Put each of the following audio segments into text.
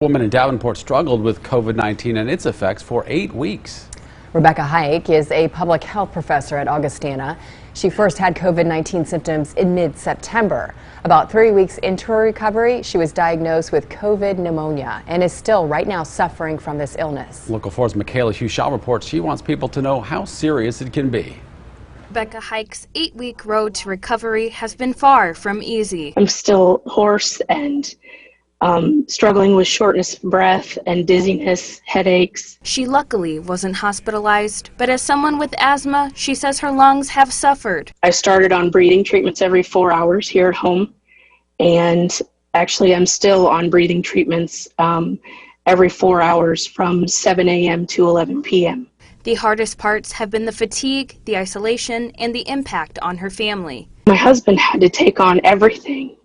Woman in Davenport struggled with COVID-19 and its effects for 8 weeks. Rebecca Hike is a public health professor at Augustana. She first had COVID-19 symptoms in mid-September. About 3 weeks into her recovery, she was diagnosed with COVID pneumonia and is still right now suffering from this illness. Local 4's Michaela Hugh-Shaw reports she wants people to know how serious it can be. Rebecca Hike's 8-week road to recovery has been far from easy. I'm still hoarse and struggling with shortness of breath and dizziness, headaches. She luckily wasn't hospitalized, but as someone with asthma, she says her lungs have suffered. I started on breathing treatments every 4 hours here at home, and actually I'm still on breathing treatments every 4 hours from 7 a.m. to 11 p.m. The hardest parts have been the fatigue, the isolation, and the impact on her family. My husband had to take on everything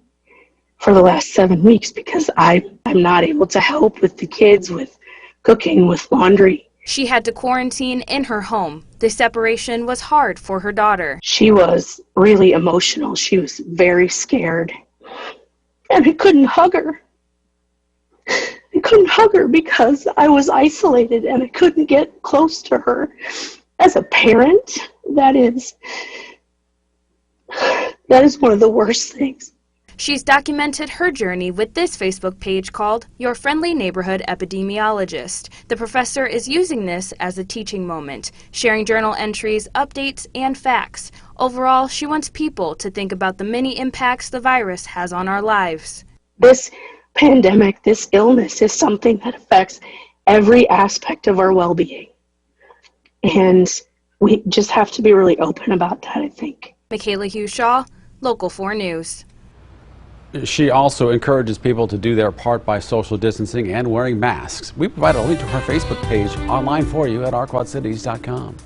for the last 7 weeks because I'm not able to help with the kids, with cooking, with laundry. She had to quarantine in her home. The separation was hard for her daughter. She was really emotional. She was very scared. And I couldn't hug her. I couldn't hug her because I was isolated and I couldn't get close to her. As a parent, that is one of the worst things. She's documented her journey with this Facebook page called Your Friendly Neighborhood Epidemiologist. The professor is using this as a teaching moment, sharing journal entries, updates, and facts. Overall, she wants people to think about the many impacts the virus has on our lives. This pandemic, this illness is something that affects every aspect of our well-being. And we just have to be really open about that, I think. Michaela Hugh-Shaw, Local 4 News. She also encourages people to do their part by social distancing and wearing masks. We provide a link to her Facebook page online for you at ourquadcities.com.